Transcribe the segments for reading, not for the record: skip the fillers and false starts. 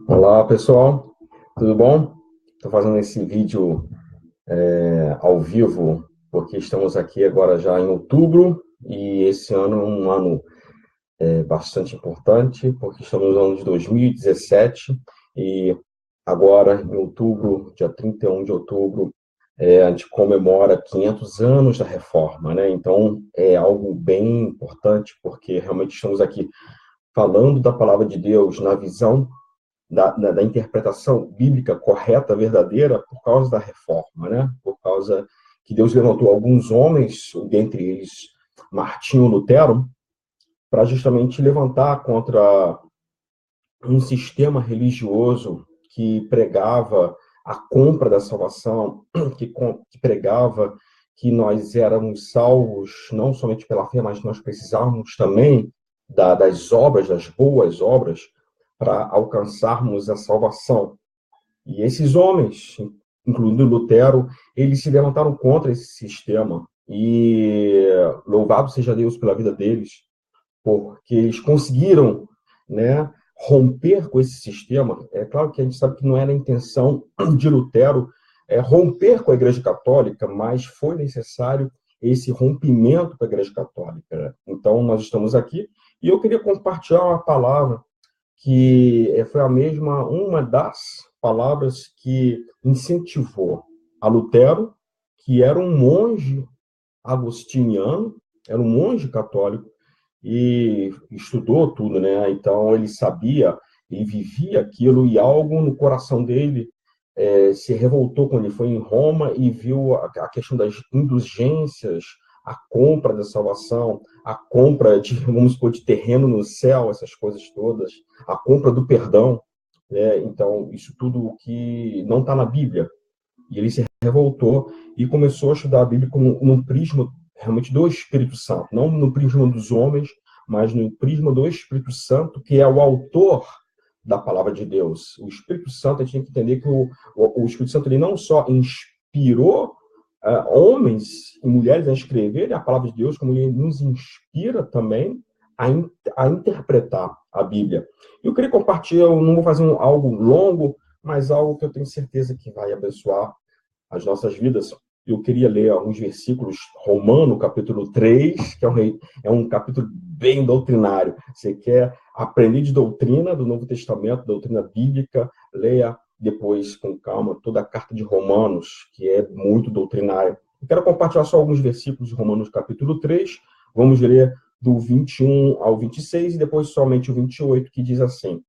Olá, pessoal, tudo bom? Estou fazendo esse vídeo ao vivo porque estamos aqui agora já em outubro e esse ano é um ano bastante importante porque estamos no ano de 2017 e agora em outubro, dia 31 de outubro, a gente comemora 500 anos da Reforma, né? Então é algo bem importante porque realmente estamos aqui falando da palavra de Deus na visão da interpretação bíblica correta, verdadeira, por causa da reforma, né? Por causa que Deus levantou alguns homens, dentre eles Martinho Lutero, para justamente levantar contra um sistema religioso que pregava a compra da salvação, que pregava que nós éramos salvos não somente pela fé, mas nós precisávamos também das obras, das boas obras, para alcançarmos a salvação. E esses homens, incluindo Lutero, eles se levantaram contra esse sistema. E louvado seja Deus pela vida deles, porque eles conseguiram, né, romper com esse sistema. É claro que a gente sabe que não era a intenção de Lutero romper com a Igreja Católica, mas foi necessário esse rompimento com a Igreja Católica. Então, nós estamos aqui e eu queria compartilhar uma palavra que foi uma das palavras que incentivou a Lutero, que era um monge agostiniano, era um monge católico, e estudou tudo, né? Então ele sabia, ele vivia aquilo, e algo no coração dele se revoltou quando ele foi em Roma e viu a questão das indulgências, a compra da salvação, a compra de, vamos supor, de terreno no céu, essas coisas todas, a compra do perdão, né? Então, isso tudo que não está na Bíblia. E ele se revoltou e começou a estudar a Bíblia num prisma realmente do Espírito Santo, não no prisma dos homens, mas no prisma do Espírito Santo, que é o autor da palavra de Deus. O Espírito Santo, a gente tem que entender que o Espírito Santo ele não só inspirou homens e mulheres a escreverem a palavra de Deus, como ele nos inspira também a interpretar a Bíblia. Eu queria compartilhar, eu não vou fazer algo longo, mas algo que eu tenho certeza que vai abençoar as nossas vidas. Eu queria ler alguns versículos, Romano, capítulo 3, que é um capítulo bem doutrinário. Você quer aprender de doutrina do Novo Testamento, doutrina bíblica, leia depois, com calma, toda a carta de Romanos, que é muito doutrinária. Eu quero compartilhar só alguns versículos de Romanos, capítulo 3. Vamos ler do 21 ao 26 e depois somente o 28, que diz assim: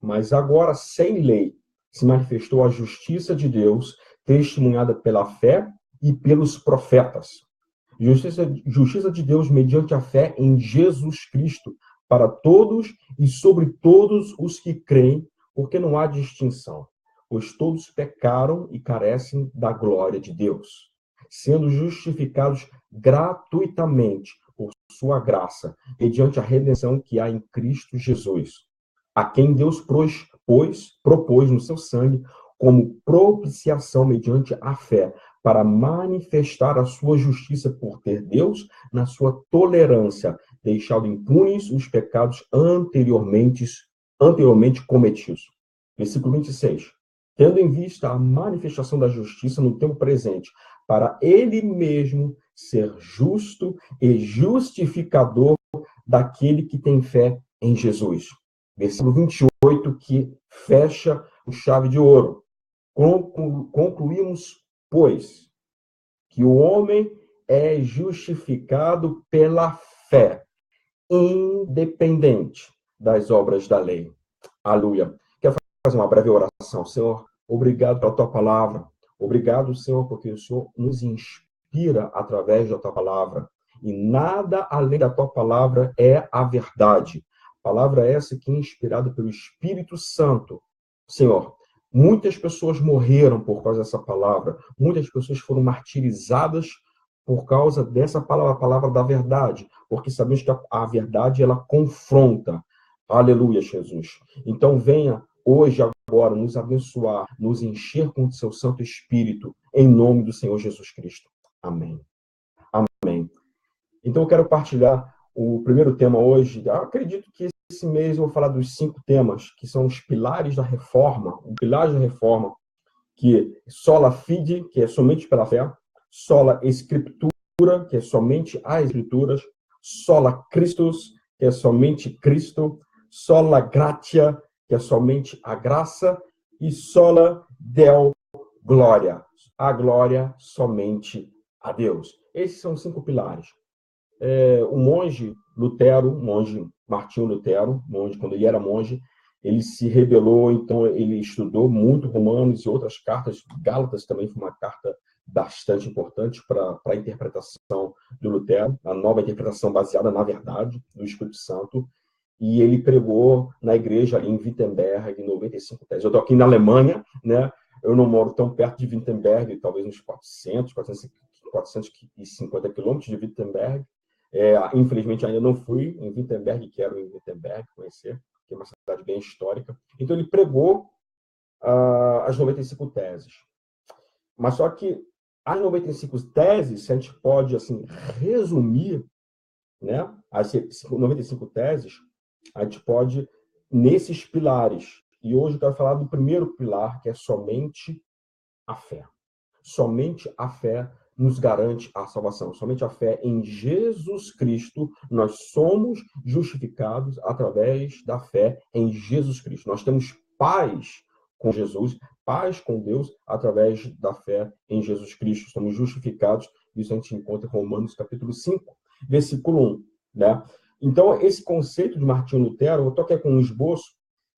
Mas agora, sem lei, se manifestou a justiça de Deus, testemunhada pela fé e pelos profetas. Justiça de Deus mediante a fé em Jesus Cristo, para todos e sobre todos os que creem, porque não há distinção, pois todos pecaram e carecem da glória de Deus, sendo justificados gratuitamente por sua graça, mediante a redenção que há em Cristo Jesus, a quem Deus propôs no seu sangue como propiciação mediante a fé, para manifestar a sua justiça por ter Deus, na sua tolerância, deixado impunes os pecados anteriormente cometidos. Versículo 26. Tendo em vista a manifestação da justiça no tempo presente, para ele mesmo ser justo e justificador daquele que tem fé em Jesus. Versículo 28, que fecha com chave de ouro. Concluímos, pois, que o homem é justificado pela fé, independente das obras da lei. Aleluia. Quero fazer uma breve oração. Senhor, obrigado pela tua palavra. Obrigado, Senhor, porque o Senhor nos inspira através da tua palavra. E nada além da tua palavra é a verdade. Palavra essa que é inspirada pelo Espírito Santo. Senhor, muitas pessoas morreram por causa dessa palavra. Muitas pessoas foram martirizadas por causa dessa palavra, a palavra da verdade. Porque sabemos que a verdade, ela confronta. Aleluia, Jesus. Então venha hoje, agora nos abençoar, nos encher com o seu Santo Espírito, em nome do Senhor Jesus Cristo. Amém. Amém. Então, eu quero partilhar o primeiro tema hoje. Eu acredito que esse mês eu vou falar dos 5 temas, que são os pilares da reforma. O pilar da reforma, que é sola fide, que é somente pela fé, sola scriptura, que é somente as escrituras, sola Christus, que é somente Cristo, sola gratia, que é somente a graça, e sola Deo glória, a glória somente a Deus. Esses são os 5 pilares. O monge Lutero, monge Martinho Lutero, monge, quando ele era monge, ele se rebelou, então ele estudou muito Romanos e outras cartas. Gálatas também foi uma carta bastante importante para a interpretação do Lutero, a nova interpretação baseada na verdade do Espírito Santo. E ele pregou na igreja ali em Wittenberg, 95 teses. Eu estou aqui na Alemanha, né? Eu não moro tão perto de Wittenberg, talvez uns 450 quilômetros de Wittenberg. Infelizmente, ainda não fui em Wittenberg, quero ir em Wittenberg conhecer, que é uma cidade bem histórica. Então, ele pregou as 95 teses. Mas só que as 95 teses, se a gente pode assim, resumir, né? As 95 teses, a gente pode, nesses pilares. E hoje eu quero falar do primeiro pilar, que é somente a fé. Somente a fé nos garante a salvação. Somente a fé em Jesus Cristo, nós somos justificados através da fé em Jesus Cristo. Nós temos paz com Jesus, paz com Deus, através da fé em Jesus Cristo. Somos justificados, isso a gente encontra em Romanos capítulo 5, versículo 1. Né? Então, esse conceito de Martinho Lutero, eu estou aqui com um esboço,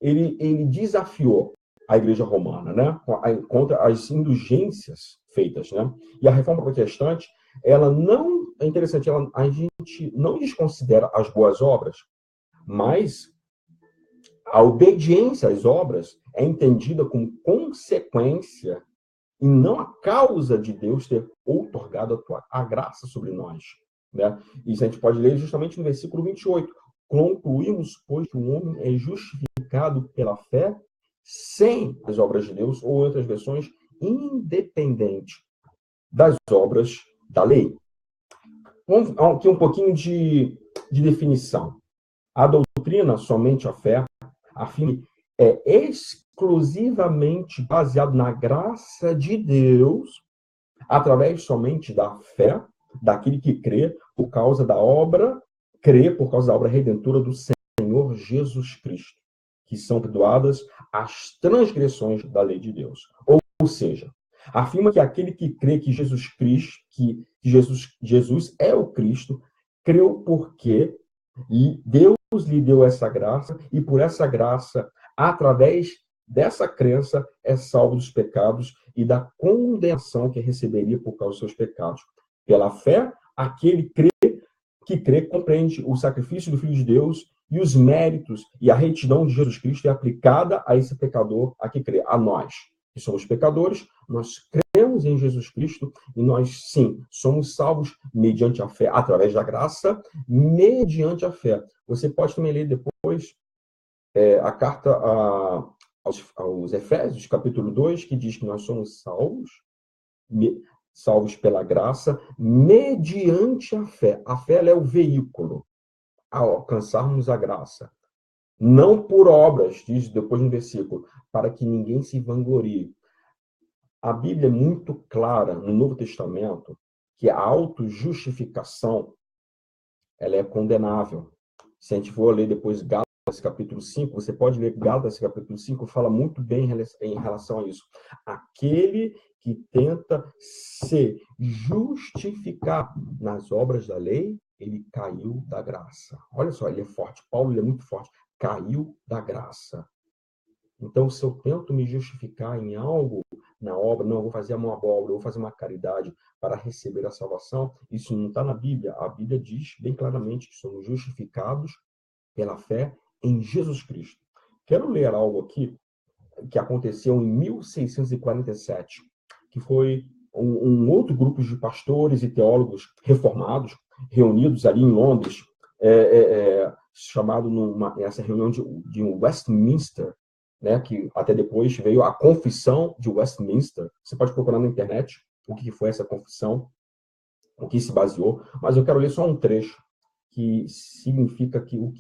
ele desafiou a Igreja Romana, né? Contra as indulgências feitas, né? E a Reforma Protestante, ela não é interessante, a gente não desconsidera as boas obras, mas a obediência às obras é entendida como consequência e não a causa de Deus ter outorgado a graça sobre nós, né? Isso a gente pode ler justamente no versículo 28. Concluímos, pois, que o homem é justificado pela fé sem as obras de Deus, ou outras versões, independente das obras da lei. Vamos aqui um pouquinho de definição. A doutrina, somente a fé, afirma que é exclusivamente baseado na graça de Deus, através somente da fé, daquele que crê por causa da obra redentora do Senhor Jesus Cristo, que são perdoadas as transgressões da lei de Deus. Ou seja, afirma que aquele que crê que Jesus Cristo, que Jesus é o Cristo, creu porque Deus lhe deu essa graça, e por essa graça, através dessa crença, é salvo dos pecados e da condenação que receberia por causa dos seus pecados. Pela fé, aquele que crê compreende o sacrifício do Filho de Deus e os méritos e a retidão de Jesus Cristo é aplicada a esse pecador a que crê. A nós, que somos pecadores, nós cremos em Jesus Cristo e nós, sim, somos salvos mediante a fé, através da graça, mediante a fé. Você pode também ler depois a carta aos Efésios, capítulo 2, que diz que nós somos salvos pela graça, mediante a fé. A fé ela é o veículo a alcançarmos a graça. Não por obras, diz depois no versículo, para que ninguém se vanglorie. A Bíblia é muito clara no Novo Testamento que a autojustificação ela é condenável. Se a gente for ler depois Gálatas capítulo 5, você pode ler Gálatas capítulo 5, fala muito bem em relação a isso. Aquele que tenta se justificar nas obras da lei, ele caiu da graça. Olha só, ele é forte. Paulo ele é muito forte. Caiu da graça. Então, se eu tento me justificar em algo, na obra, não, eu vou fazer uma obra, eu vou fazer uma caridade para receber a salvação, isso não está na Bíblia. A Bíblia diz bem claramente que somos justificados pela fé em Jesus Cristo. Quero ler algo aqui que aconteceu em 1647, que foi um outro grupo de pastores e teólogos reformados, reunidos ali em Londres, chamado essa reunião de Westminster, né, que até depois veio a Confissão de Westminster. Você pode procurar na internet o que foi essa confissão, o que se baseou, mas eu quero ler só um trecho o que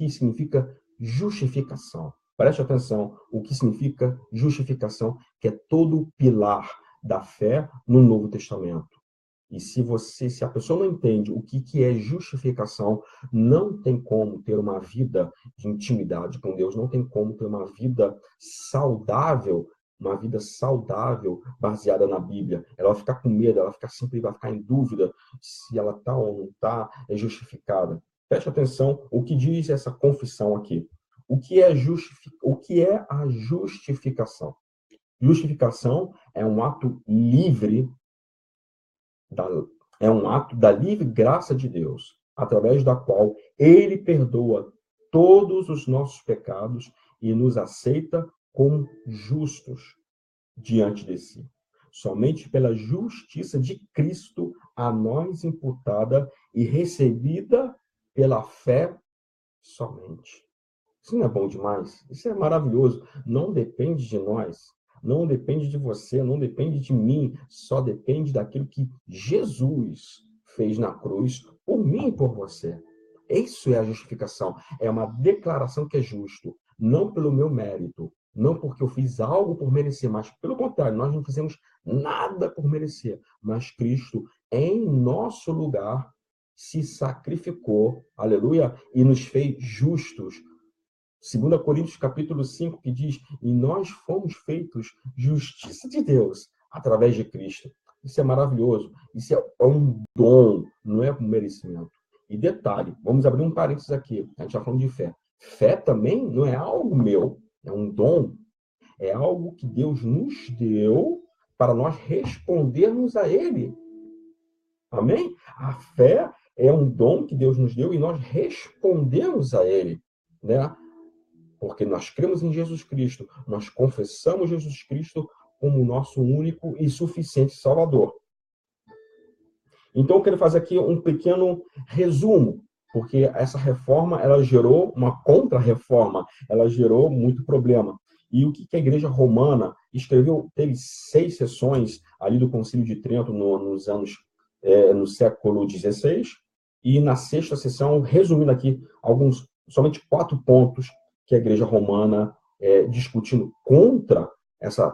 significa justificação. Preste atenção, o que significa justificação, que é todo o pilar da fé no Novo Testamento. E se a pessoa não entende o que é justificação, não tem como ter uma vida de intimidade com Deus, não tem como ter uma vida saudável baseada na Bíblia. Ela vai ficar com medo, ela vai ficar em dúvida se ela está ou não está, é justificada. Preste atenção o que diz essa confissão aqui. O que é a justificação? Justificação é um ato livre é um ato da livre graça de Deus, através da qual Ele perdoa todos os nossos pecados e nos aceita como justos diante de si. Somente pela justiça de Cristo a nós imputada e recebida pela fé somente. Isso não é bom demais? Isso é maravilhoso. Não depende de nós. Não depende de você, não depende de mim, só depende daquilo que Jesus fez na cruz por mim e por você. Isso é a justificação. É uma declaração que é justo, não pelo meu mérito, não porque eu fiz algo por merecer, mas pelo contrário, nós não fizemos nada por merecer, mas Cristo, em nosso lugar, se sacrificou, aleluia, e nos fez justos. 2 Coríntios capítulo 5, que diz, e nós fomos feitos justiça de Deus através de Cristo. Isso é maravilhoso. Isso é um dom, não é um merecimento. E detalhe, vamos abrir um parênteses aqui. A gente está falando de fé. Fé também não é algo meu, é um dom. É algo que Deus nos deu para nós respondermos a Ele. Amém? A fé é um dom que Deus nos deu e nós respondemos a Ele, né? Porque nós cremos em Jesus Cristo, nós confessamos Jesus Cristo como o nosso único e suficiente Salvador. Então, eu quero fazer aqui um pequeno resumo, porque essa reforma, ela gerou uma contra-reforma, ela gerou muito problema. E o que a Igreja Romana escreveu, teve 6 sessões ali do Concílio de Trento no século XVI, e na 6ª sessão, resumindo aqui somente 4 pontos que a Igreja Romana, discutindo contra essa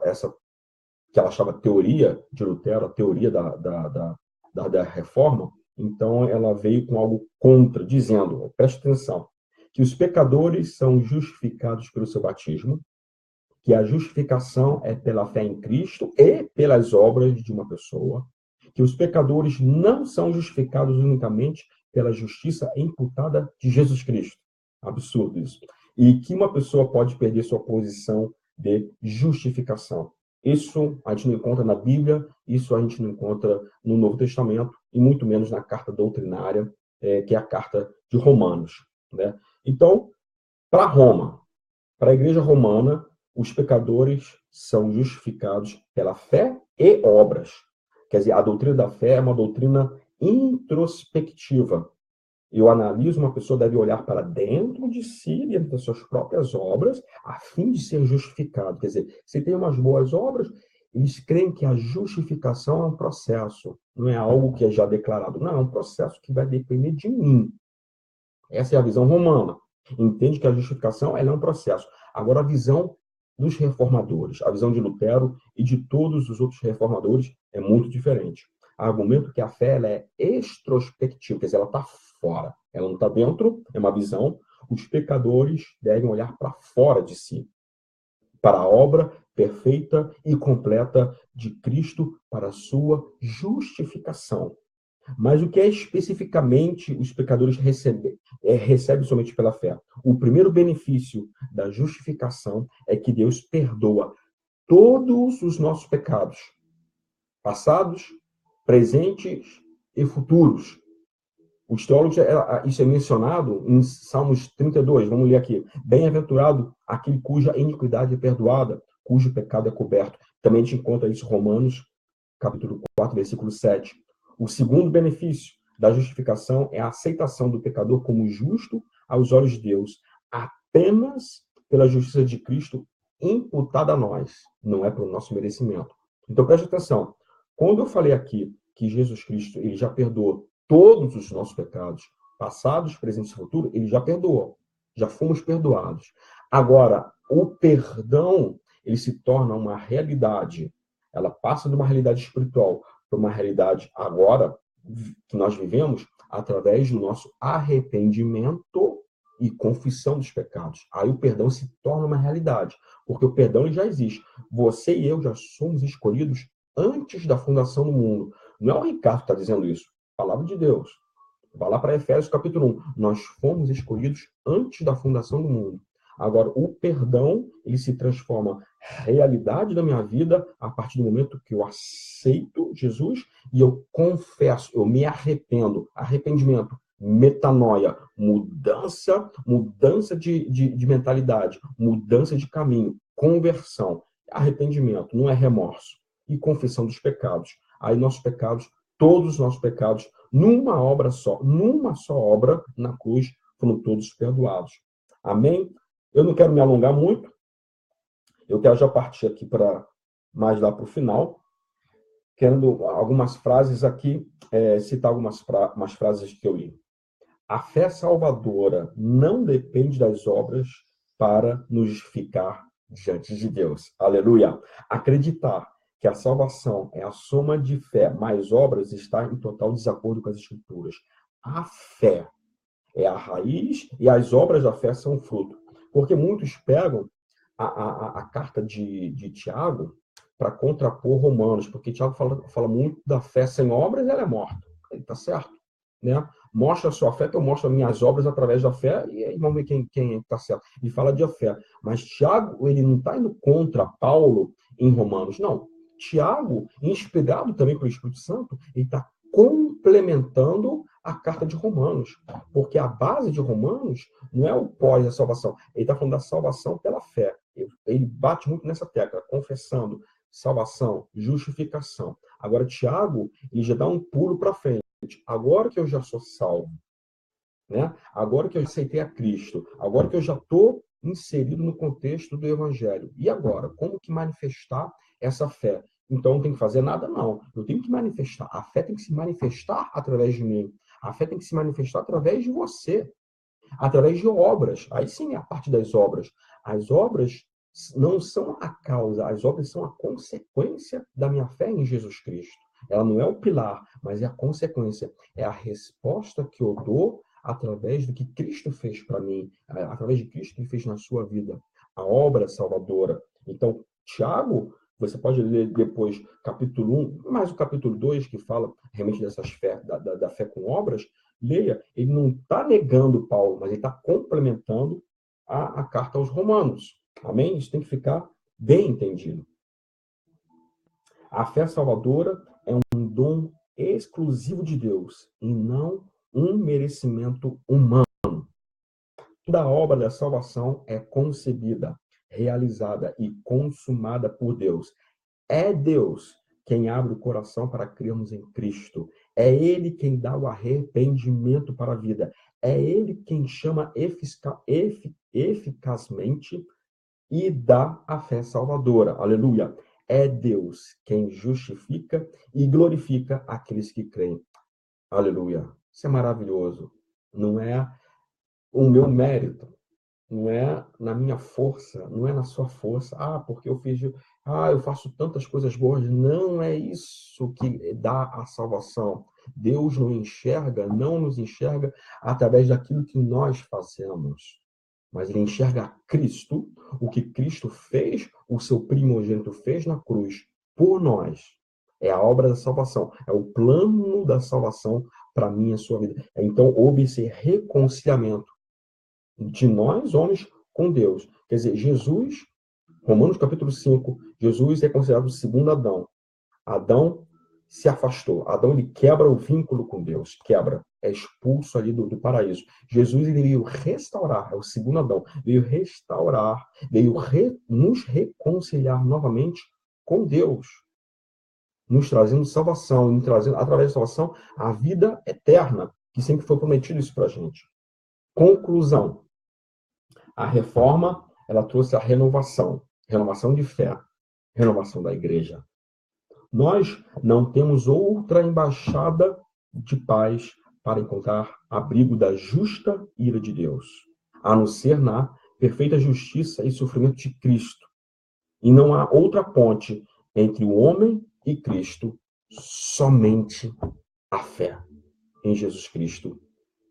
que ela chama teoria de Lutero, a teoria da reforma. Então, ela veio com algo contra, dizendo, preste atenção, que os pecadores são justificados pelo seu batismo, que a justificação é pela fé em Cristo e pelas obras de uma pessoa, que os pecadores não são justificados unicamente pela justiça imputada de Jesus Cristo. Absurdo isso. E que uma pessoa pode perder sua posição de justificação. Isso a gente não encontra na Bíblia, isso a gente não encontra no Novo Testamento, e muito menos na carta doutrinária, que é a carta de Romanos, né? Então, para Roma, para a Igreja Romana, os pecadores são justificados pela fé e obras. Quer dizer, a doutrina da fé é uma doutrina introspectiva. Eu analiso, uma pessoa deve olhar para dentro de si, dentro das suas próprias obras, a fim de ser justificado. Quer dizer, se tem umas boas obras, eles creem que a justificação é um processo, não é algo que é já declarado. Não, é um processo que vai depender de mim. Essa é a visão romana. Entende que a justificação ela é um processo. Agora, a visão dos reformadores, a visão de Lutero e de todos os outros reformadores é muito diferente. Argumento que a fé ela é extrospectiva, quer dizer, ela está fora, ela não está dentro, é uma visão. Os pecadores devem olhar para fora de si, para a obra perfeita e completa de Cristo para a sua justificação. Mas o que é especificamente os pecadores recebem somente pela fé? O primeiro benefício da justificação é que Deus perdoa todos os nossos pecados, passados, presentes e futuros. Os teólogos, isso é mencionado em Salmos 32, vamos ler aqui. Bem-aventurado aquele cuja iniquidade é perdoada, cujo pecado é coberto. Também a gente encontra isso em Romanos, capítulo 4, versículo 7. O segundo benefício da justificação é a aceitação do pecador como justo aos olhos de Deus, apenas pela justiça de Cristo imputada a nós, não é pelo nosso merecimento. Então, preste atenção. Quando eu falei aqui que Jesus Cristo ele já perdoou todos os nossos pecados, passados, presentes e futuros, ele já perdoou. Já fomos perdoados. Agora, o perdão, ele se torna uma realidade. Ela passa de uma realidade espiritual para uma realidade agora que nós vivemos através do nosso arrependimento e confissão dos pecados. Aí o perdão se torna uma realidade, porque o perdão ele já existe. Você e eu já somos escolhidos antes da fundação do mundo. Não é o Ricardo que está dizendo isso, é a palavra de Deus. Vai lá para Efésios capítulo 1. Nós fomos escolhidos antes da fundação do mundo. Agora, o perdão, ele se transforma realidade da minha vida a partir do momento que eu aceito Jesus e eu confesso, eu me arrependo. Arrependimento, metanoia, mudança de mentalidade, mudança de caminho, conversão. Arrependimento, não é remorso. E confissão dos pecados. Aí nossos pecados, todos os nossos pecados, numa só obra na cruz, foram todos perdoados. Amém? Eu não quero me alongar muito. Eu quero já partir aqui para mais lá para o final. Querendo algumas frases aqui, citar algumas frases que eu li. A fé salvadora não depende das obras para nos justificar diante de Deus. Aleluia! Acreditar que a salvação é a soma de fé mais obras está em total desacordo com as Escrituras. A fé é a raiz e as obras da fé são fruto. Porque muitos pegam a carta de Tiago para contrapor Romanos, porque Tiago fala muito da fé sem obras, ela é morta. Ele está certo, né? Mostra a sua fé, que eu mostro as minhas obras através da fé, e aí vamos ver quem está certo. Ele fala de fé. Mas Tiago, ele não está indo contra Paulo em Romanos, não. Tiago, inspirado também pelo Espírito Santo, ele está complementando a carta de Romanos. Porque a base de Romanos não é o pós da salvação. Ele está falando da salvação pela fé. Ele bate muito nessa tecla, confessando salvação, justificação. Agora, Tiago, ele já dá um pulo para frente. Agora que eu já sou salvo, né? Agora que eu aceitei a Cristo, agora que eu já estou inserido no contexto do Evangelho. E agora? Como que manifestar essa fé? Então, não tem que fazer nada, não. Eu tenho que manifestar. A fé tem que se manifestar através de mim. A fé tem que se manifestar através de você. Através de obras. Aí sim é a parte das obras. As obras não são a causa, as obras são a consequência da minha fé em Jesus Cristo. Ela não é o pilar, mas é a consequência. É a resposta que eu dou através do que Cristo fez para mim, através de Cristo que ele fez na sua vida. A obra salvadora. Então, Tiago, você pode ler depois capítulo 1, mais o capítulo 2, que fala realmente dessas fé, da fé com obras. Leia, ele não está negando Paulo, mas ele está complementando a carta aos Romanos. Amém? Isso tem que ficar bem entendido. A fé salvadora é um dom exclusivo de Deus e não um merecimento humano. Toda a obra da salvação é concebida, realizada e consumada por Deus. É Deus quem abre o coração para crermos em Cristo. É Ele quem dá o arrependimento para a vida. É Ele quem chama eficazmente e dá a fé salvadora. Aleluia. É Deus quem justifica e glorifica aqueles que creem. Aleluia. Isso é maravilhoso. Não é o meu mérito. Não é na minha força, não é na sua força. Porque eu faço tantas coisas boas. Não é isso que dá a salvação. Deus não nos enxerga através daquilo que nós fazemos. Mas ele enxerga Cristo, o que Cristo fez, o seu primogênito fez na cruz por nós. É a obra da salvação, é o plano da salvação para mim e a sua vida. Então, houve esse reconciliamento de nós, homens, com Deus. Quer dizer, Jesus, Romanos capítulo 5, Jesus é considerado o segundo Adão. Adão se afastou. Adão, ele quebra o vínculo com Deus. Quebra. É expulso ali do paraíso. Jesus, ele veio restaurar. É o segundo Adão. Veio restaurar. Veio nos reconciliar novamente com Deus. Nos trazendo salvação. Nos trazendo, através da salvação, a vida eterna. Que sempre foi prometido isso para a gente. Conclusão. A reforma, ela trouxe a renovação. renovação de fé, renovação da igreja. Nós não temos outra embaixada de paz para encontrar abrigo da justa ira de Deus, a não ser na perfeita justiça e sofrimento de Cristo. E não há outra ponte entre o homem e Cristo, somente a fé em Jesus Cristo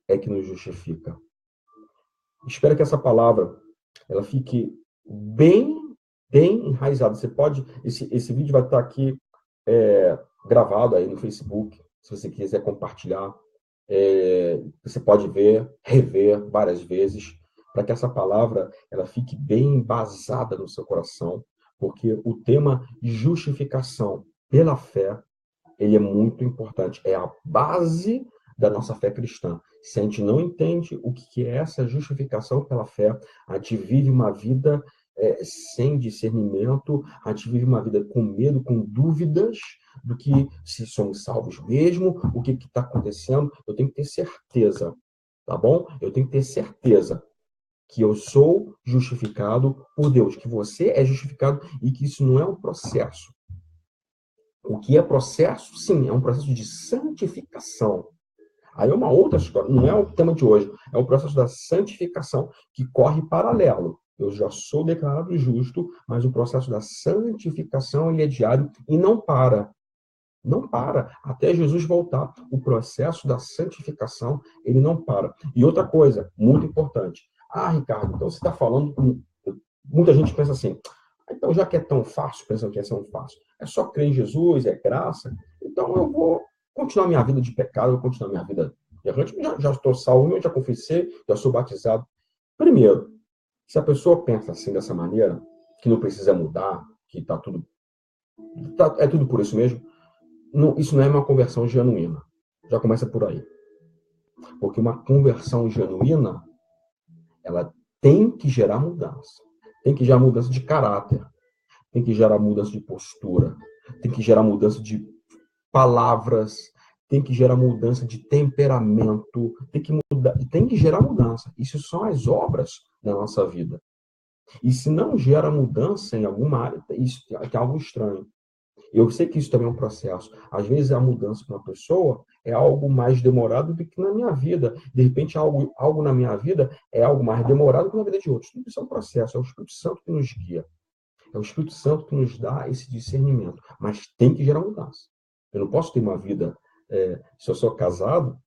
é que nos justifica. Espero que essa palavra ela fique bem enraizada. Você pode, esse vídeo vai estar aqui gravado aí no Facebook, se você quiser compartilhar. Você pode ver, rever várias vezes, para que essa palavra ela fique bem embasada no seu coração, porque o tema justificação pela fé, ele é muito importante, é a base da nossa fé cristã. Se a gente não entende o que é essa justificação pela fé, a gente vive uma vida sem discernimento, a gente vive uma vida com medo, com dúvidas do que se somos salvos mesmo, o que está acontecendo. Eu tenho que ter certeza, tá bom? Eu tenho que ter certeza que eu sou justificado por Deus, que você é justificado e que isso não é um processo. O que é processo? Sim, é um processo de santificação. Aí é uma outra história, não é o tema de hoje, é o processo da santificação que corre paralelo. Eu já sou declarado justo, mas o processo da santificação ele é diário e não para. Não para. Até Jesus voltar, o processo da santificação, ele não para. E outra coisa, muito importante. Ricardo, então você está falando... Muita gente pensa assim, então já que é tão fácil, pensam que é tão fácil, é só crer em Jesus, é graça, então eu vou continuar minha vida de pecado, eu vou continuar minha vida errante, já estou salvo, eu já confessei, já sou batizado. Primeiro, se a pessoa pensa assim, dessa maneira, que não precisa mudar, que é tudo por isso mesmo, isso não é uma conversão genuína. Já começa por aí. Porque uma conversão genuína, ela tem que gerar mudança. Tem que gerar mudança de caráter. Tem que gerar mudança de postura. Tem que gerar mudança de palavras. Tem que gerar mudança de temperamento. Tem que gerar mudança. Isso são as obras da nossa vida. E se não gera mudança em alguma área, isso é algo estranho. Eu sei que isso também é um processo. Às vezes a mudança para uma pessoa é algo mais demorado do que na minha vida. De repente, algo na minha vida é algo mais demorado que na vida de outros. Tudo isso é um processo. É o Espírito Santo que nos guia. É o Espírito Santo que nos dá esse discernimento. Mas tem que gerar mudança. Eu não posso ter uma vida... se eu sou casado,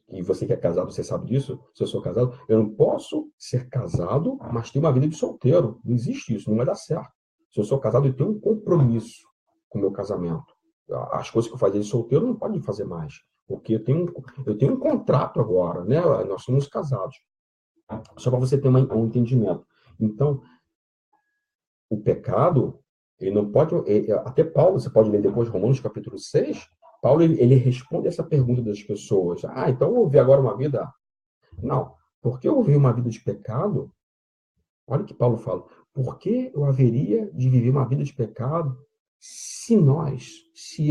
e você que é casado, você sabe disso, se eu sou casado, eu não posso ser casado, mas ter uma vida de solteiro. Não existe isso, não vai dar certo. Se eu sou casado, eu tenho um compromisso com o meu casamento. As coisas que eu fazia de solteiro não pode fazer mais, porque eu tenho um contrato agora, né? Nós somos casados. Só para você ter um entendimento. Então, o pecado, ele não pode... Até Paulo, você pode ler depois Romanos capítulo 6, Paulo ele responde essa pergunta das pessoas. Então eu vou viver agora uma vida... Não, porque eu vivi uma vida de pecado, olha o que Paulo fala, por que eu haveria de viver uma vida de pecado se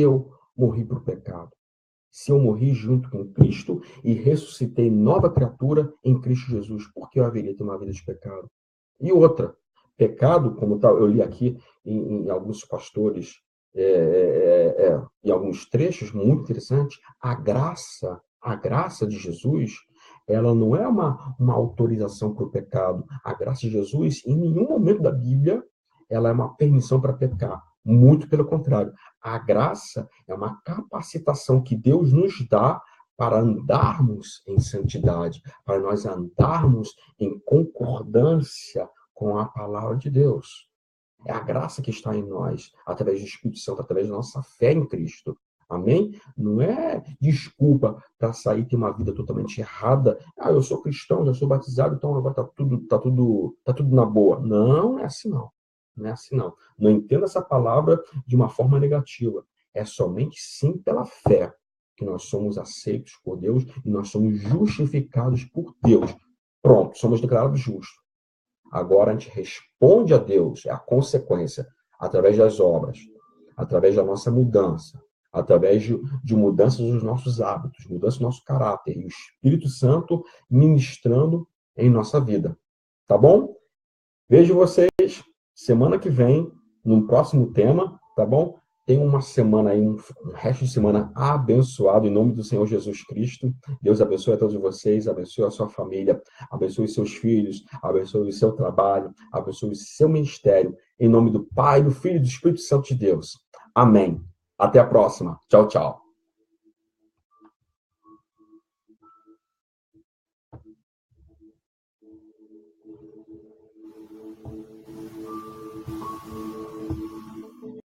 eu morri para o pecado? Se eu morri junto com Cristo e ressuscitei nova criatura em Cristo Jesus, por que eu haveria de ter uma vida de pecado? E outra, pecado, como eu li aqui em alguns pastores, em alguns trechos muito interessantes, a graça de Jesus, ela não é uma autorização para o pecado. A graça de Jesus, em nenhum momento da Bíblia, ela é uma permissão para pecar. Muito pelo contrário. A graça é uma capacitação que Deus nos dá para andarmos em santidade, para nós andarmos em concordância com a palavra de Deus. É a graça que está em nós, através do Espírito Santo, através da nossa fé em Cristo. Amém? Não é desculpa para sair e ter uma vida totalmente errada. Eu sou cristão, já sou batizado, então agora tá tudo na boa. Não é assim não. Não é assim não. Não entenda essa palavra de uma forma negativa. É somente sim pela fé que nós somos aceitos por Deus e nós somos justificados por Deus. Pronto, somos declarados justos. Agora a gente responde a Deus, é a consequência, através das obras, através da nossa mudança, através de mudanças dos nossos hábitos, mudança do nosso caráter, e o Espírito Santo ministrando em nossa vida. Tá bom? Vejo vocês Semana que vem, num próximo tema, tá bom? Tenha uma semana aí, um resto de semana abençoado, em nome do Senhor Jesus Cristo. Deus abençoe a todos vocês, abençoe a sua família, abençoe seus filhos, abençoe o seu trabalho, abençoe o seu ministério, em nome do Pai, do Filho e do Espírito Santo de Deus. Amém. Até a próxima. Tchau, tchau.